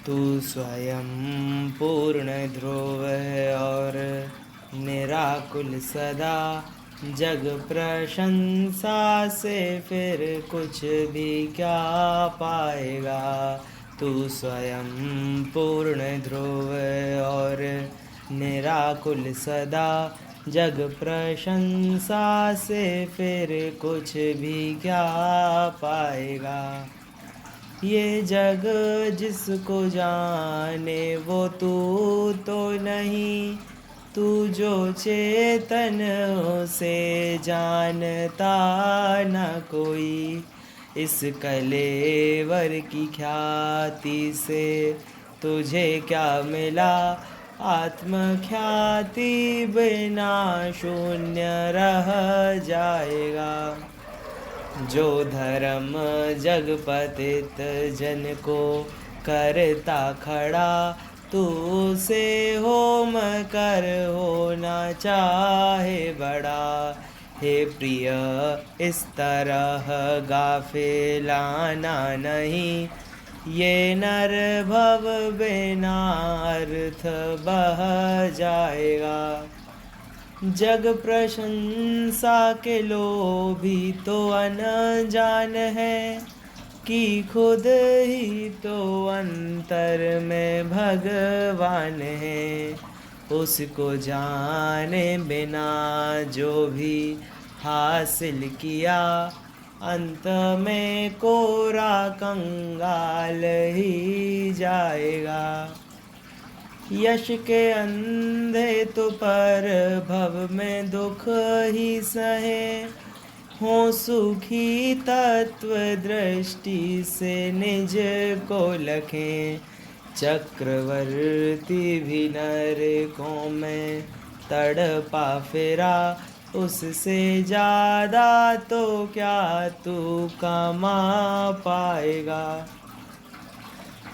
तू स्वयं पूर्ण ध्रुव है और निराकुल सदा। जग प्रशंसा से फिर कुछ भी क्या पाएगा। तू स्वयं पूर्ण ध्रुव है और निराकुल सदा। जग प्रशंसा से फिर कुछ भी क्या पाएगा। ये जग जिसको जाने वो तू तो नहीं। तू जो चेतन उसे जानता न कोई। इस कलेवर की ख्याति से तुझे क्या मिला। आत्मख्याति बिना शून्य रह जाएगा। जो धर्म जग पतित जन को करता खड़ा। तू उसे होम कर होना चाहे बड़ा। हे प्रिय इस तरह गाफिलाना नहीं। ये नर भव बिना अर्थ बह जाएगा। जग प्रशंसा के लोभी तो अनजान है कि खुद ही तो अंतर में भगवान है। उसको जाने बिना जो भी हासिल किया। अंत में कोरा कंगाल ही जाएगा। यश के अंधे तो पर भव में दुख ही सहे। हो सुखी तत्व दृष्टि से निज को लखें। चक्रवर्ती भी नरकों में तड़पा फिरा। उससे ज्यादा तो क्या तू कमा पाएगा।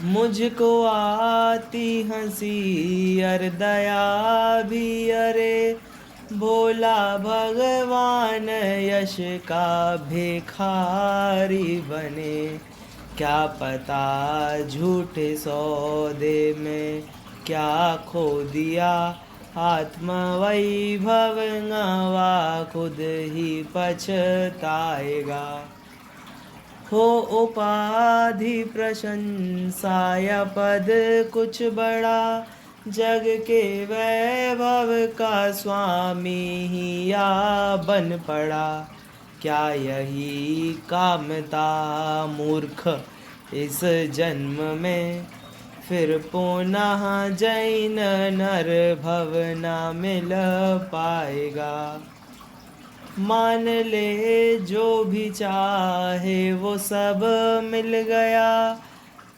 मुझको आती हंसी अर दया भी अरे। भोला भगवान यश का भिखारी बने। क्या पता झूठे सौदे में क्या खो दिया। आत्मवैभव गंवा खुद ही पछताएगा। हो उपाधि प्रशंसा या पद कुछ बड़ा। जग के वैभव का स्वामी ही या बन पड़ा। क्या यही कामता मूर्ख इस जन्म में। फिर पुनः जैन नर भव ना मिल पाएगा। मान ले जो भी चाहे वो सब मिल गया।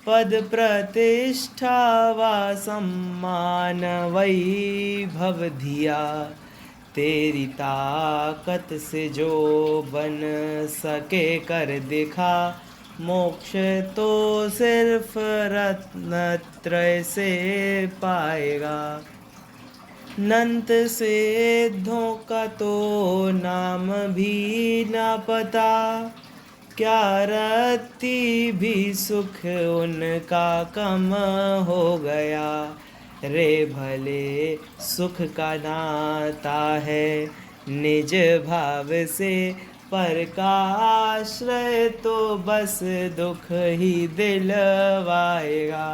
पद प्रतिष्ठा व सम्मान वैभव धिया। तेरी ताकत से जो बन सके कर दिखा। मोक्ष तो सिर्फ रत्नत्रय से पाएगा। नंत सिद्धों का तो नाम भी ना पता। क्या रत्ती भी सुख उनका कम हो गया। रे भले सुख का नाता है निज भाव से। पर का आश्रय तो बस दुख ही दिलवाएगा।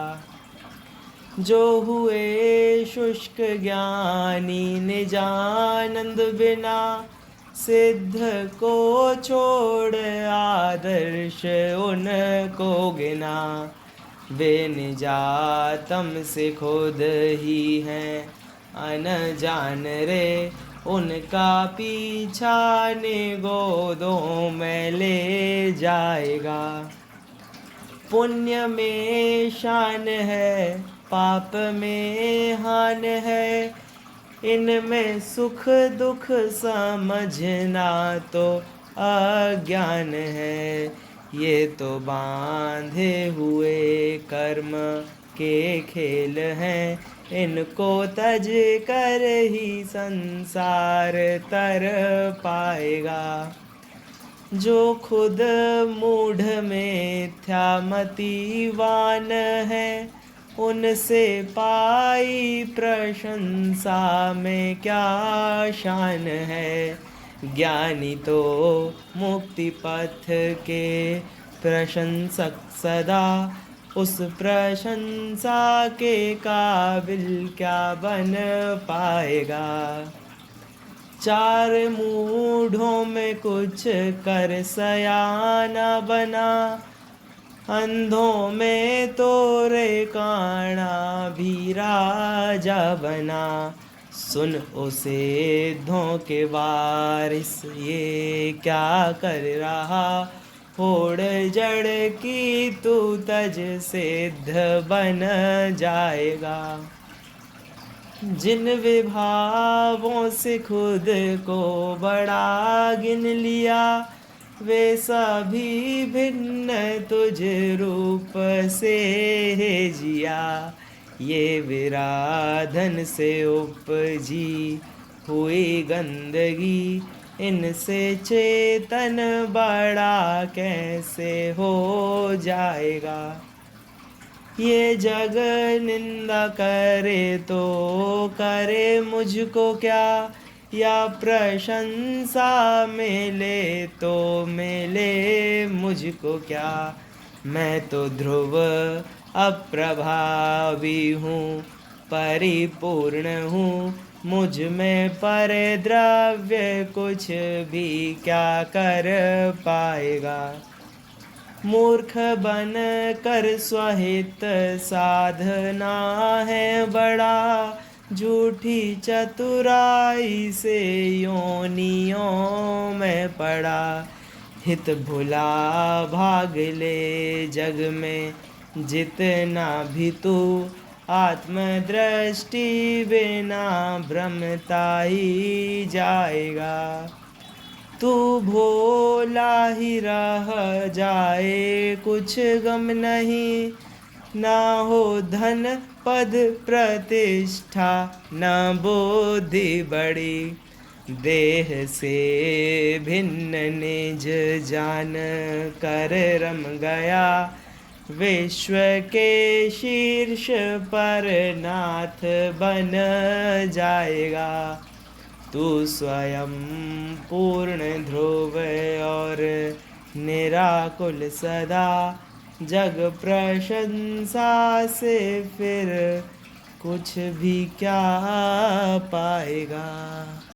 जो हुए शुष्क ज्ञानी निजानंद बिना। सिद्ध को छोड़ आदर्श उनको गिना। वे निजातम से खुद ही हैं अनजान रे। उनका पीछा निगोदों में ले जाएगा। पुण्य में शान है पाप में हान है। इनमें सुख दुख समझना तो अज्ञान है। ये तो बांधे हुए कर्म के खेल हैं। इनको तज कर ही संसार तर पाएगा। जो खुद मूढ़ मिथ्या मतिवान है। उनसे पाई प्रशंसा में क्या शान है। ज्ञानी तो मुक्ति पथ के प्रशंसक सदा, उस प्रशंसा के काबिल क्या बन पाएगा। चार मूढ़ों में कुछ कर सयाना बना, अंधों में तोरे काना भी राजा बना। सुन उसे धोखे वारिस ये क्या कर रहा, होड़ जड़ की तू तज सिद्ध बन जाएगा। जिन विभावों से खुद को बड़ा गिन लिया, वे सभी भिन्न तुझ रूप से जिया। ये विराधन से उपजी हुई गंदगी, इनसे चेतन बड़ा कैसे हो जाएगा। ये जग निंदा करे तो करे मुझको क्या, या प्रशंसा मिले तो मिले मुझको क्या। मैं तो ध्रुव अप्रभावी हूँ, परिपूर्ण हूँ, मुझ में पर द्रव्य कुछ भी क्या कर पाएगा। मूर्ख बन कर स्वहित साधना है बड़ा, झूठी चतुराई से योनियों में पड़ा। हित भुला भाग ले जग में जितना भी तू, आत्मदृष्टि बिना भ्रमता ही जाएगा। तू भोला ही रह जाए कुछ गम नहीं, ना हो धन पद प्रतिष्ठा न बुद्धि बड़ी। देह से भिन्न निज जान कर रम गया, विश्व के शीर्ष पर नाथ बन जाएगा। तू स्वयं पूर्ण ध्रुव और निराकुल सदा, जग प्रशंसा से फिर कुछ भी क्या पाएगा।